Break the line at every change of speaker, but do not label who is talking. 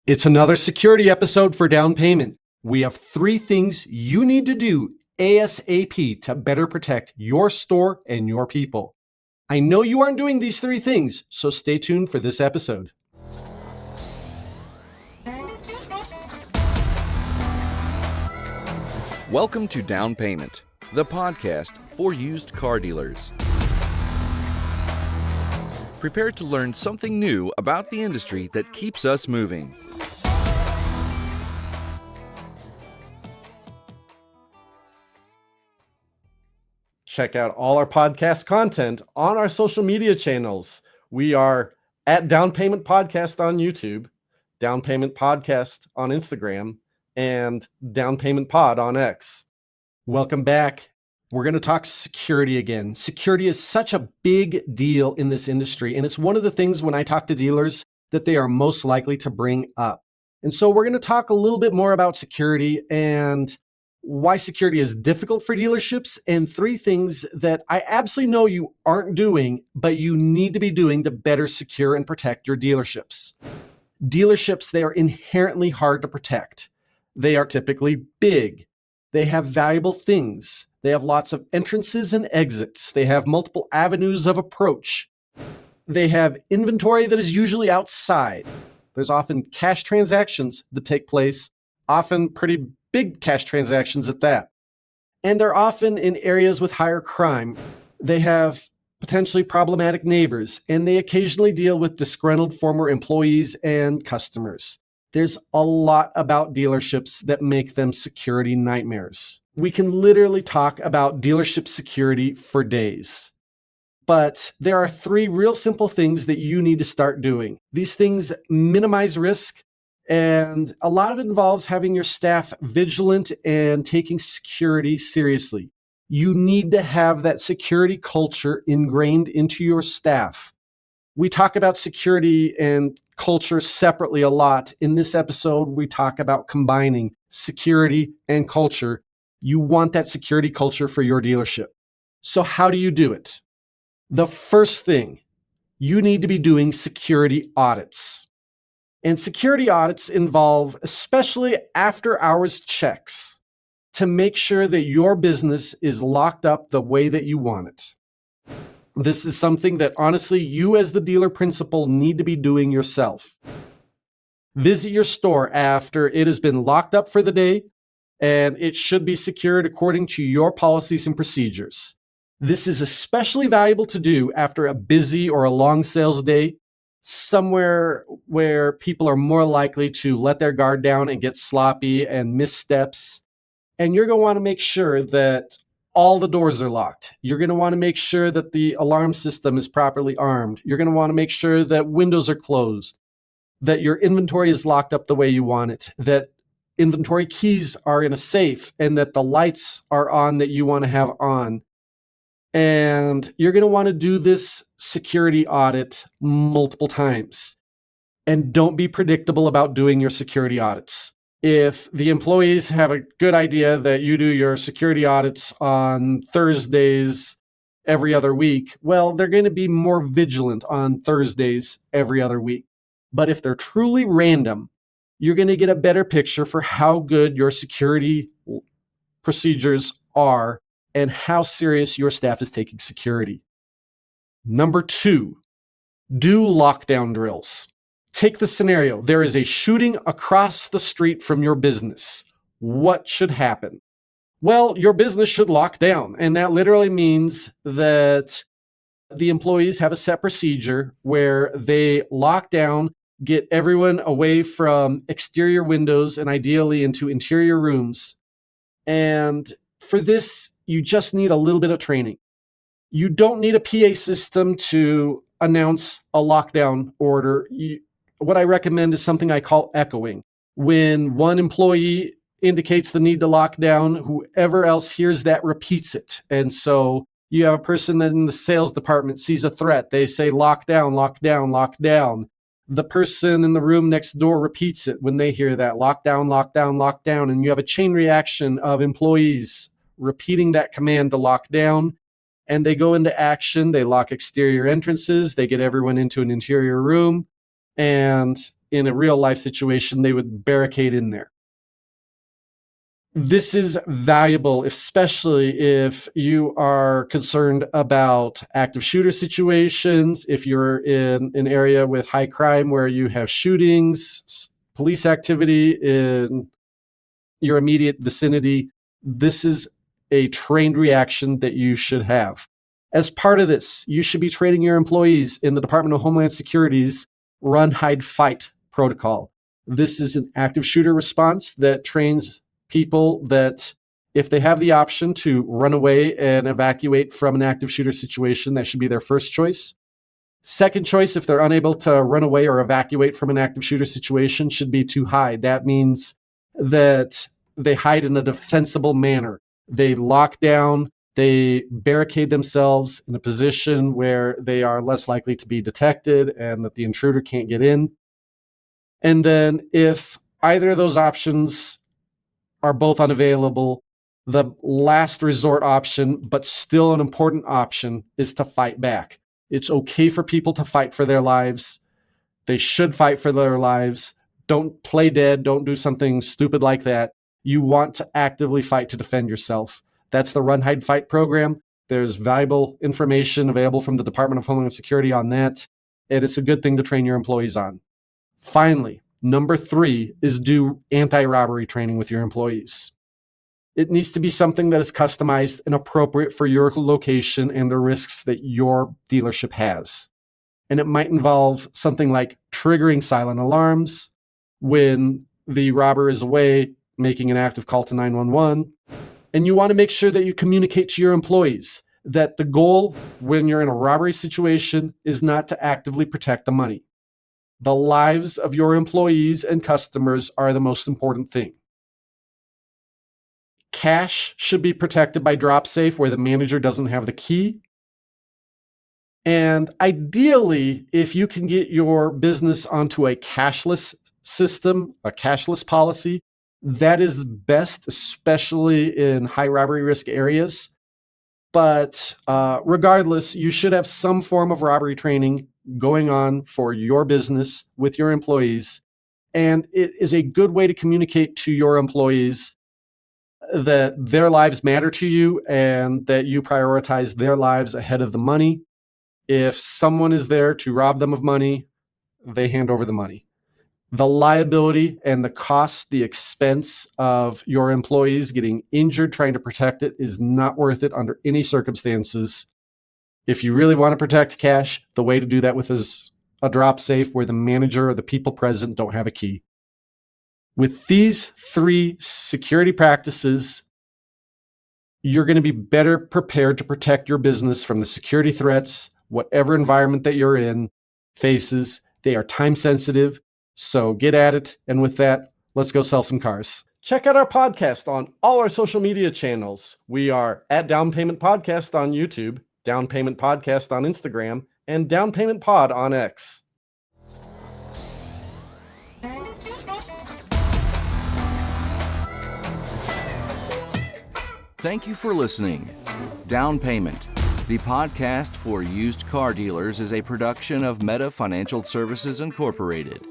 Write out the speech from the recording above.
It's another security episode for down payment. We have 3 things you need to do ASAP to better protect your store and your people. I know you aren't doing these 3 things, so stay tuned for this episode.
Welcome to Down Payment, the podcast for used car dealers. Prepare to learn something new about the industry that keeps us moving.
Check out all our podcast content on our social media channels. We are at Down Payment Podcast on YouTube, Down Payment Podcast on Instagram, and Down Payment Pod on X. Welcome back. We're going to talk security again. Security is such a big deal in this industry, and it's one of the things when I talk to dealers that they are most likely to bring up. And so we're going to talk a little bit more about security and why security is difficult for dealerships, and 3 things that I absolutely know you aren't doing, but you need to be doing to better secure and protect your dealerships. Dealerships, they are inherently hard to protect. They are typically big. They have valuable things. They have lots of entrances and exits. They have multiple avenues of approach. They have inventory that is usually outside. There's often cash transactions that take place, often pretty big cash transactions at that. And they're often in areas with higher crime. They have potentially problematic neighbors, and they occasionally deal with disgruntled former employees and customers. There's a lot about dealerships that make them security nightmares. We can literally talk about dealership security for days. But there are 3 real simple things that you need to start doing. These things minimize risk, and a lot of it involves having your staff vigilant and taking security seriously. You need to have that security culture ingrained into your staff. We talk about security and culture separately a lot. In this episode, we talk about combining security and culture. You want that security culture for your dealership. So how do you do it? The first thing, you need to be doing security audits. And security audits involve especially after-hours checks to make sure that your business is locked up the way that you want it. This is something that honestly you as the dealer principal need to be doing yourself. Visit your store after it has been locked up for the day, and it should be secured according to your policies and procedures. This is especially valuable to do after a busy or a long sales day, somewhere where people are more likely to let their guard down and get sloppy and missteps. And you're going to want to make sure that all the doors are locked. You're going to want to make sure that the alarm system is properly armed. You're going to want to make sure that windows are closed, that your inventory is locked up the way you want it, that inventory keys are in a safe, and that the lights are on that you want to have on. And you're going to want to do this security audit multiple times. And don't be predictable about doing your security audits. If the employees have a good idea that you do your security audits on Thursdays every other week, well, they're going to be more vigilant on Thursdays every other week. But if they're truly random, you're going to get a better picture for how good your security procedures are and how serious your staff is taking security. Number 2, do lockdown drills. Take the scenario. There is a shooting across the street from your business. What should happen? Well, your business should lock down. And that literally means that the employees have a set procedure where they lock down, get everyone away from exterior windows and ideally into interior rooms. And for this, you just need a little bit of training. You don't need a PA system to announce a lockdown order. What I recommend is something I call echoing. When one employee indicates the need to lock down, whoever else hears that repeats it. And so you have a person that in the sales department sees a threat. They say, lock down, lock down, lock down. The person in the room next door repeats it when they hear that, lock down, lock down, lock down. And you have a chain reaction of employees repeating that command to lock down. And they go into action. They lock exterior entrances. They get everyone into an interior room. And in a real life situation, they would barricade in there. This is valuable, especially if you are concerned about active shooter situations, if you're in an area with high crime where you have shootings, police activity in your immediate vicinity. This is a trained reaction that you should have. As part of this, you should be training your employees in the Department of Homeland Security's Run, Hide, Fight protocol. This is an active shooter response that trains people that if they have the option to run away and evacuate from an active shooter situation, that should be their first choice. Second choice, if they're unable to run away or evacuate from an active shooter situation, should be to hide. That means that they hide in a defensible manner. They lock down, they barricade themselves in a position where they are less likely to be detected and that the intruder can't get in. And then if either of those options are both unavailable, the last resort option, but still an important option, is to fight back. It's okay for people to fight for their lives. They should fight for their lives. Don't play dead. Don't do something stupid like that. You want to actively fight to defend yourself. That's the Run, Hide, Fight program. There's valuable information available from the Department of Homeland Security on that, and it's a good thing to train your employees on. Finally, number 3 is do anti-robbery training with your employees. It needs to be something that is customized and appropriate for your location and the risks that your dealership has. And it might involve something like triggering silent alarms when the robber is away, making an active call to 911. And you want to make sure that you communicate to your employees that the goal when you're in a robbery situation is not to actively protect the money. The lives of your employees and customers are the most important thing. Cash should be protected by drop safe where the manager doesn't have the key. And ideally, if you can get your business onto a cashless system, a cashless policy, that is best, especially in high robbery risk areas. But regardless, you should have some form of robbery training going on for your business with your employees. And it is a good way to communicate to your employees that their lives matter to you and that you prioritize their lives ahead of the money. If someone is there to rob them of money, they hand over the money. The liability and the cost, the expense of your employees getting injured trying to protect it is not worth it under any circumstances. If you really want to protect cash, the way to do that with is a drop safe where the manager or the people present don't have a key. With these 3 security practices, you're going to be better prepared to protect your business from the security threats, whatever environment that you're in faces. They are time sensitive, so get at it. And with that, let's go sell some cars. Check out our podcast on all our social media channels. We are at Down Payment Podcast on YouTube, Down Payment Podcast on Instagram, and Down Payment Pod on X.
Thank you for listening. Down Payment, the podcast for used car dealers, is a production of Meta Financial Services Incorporated.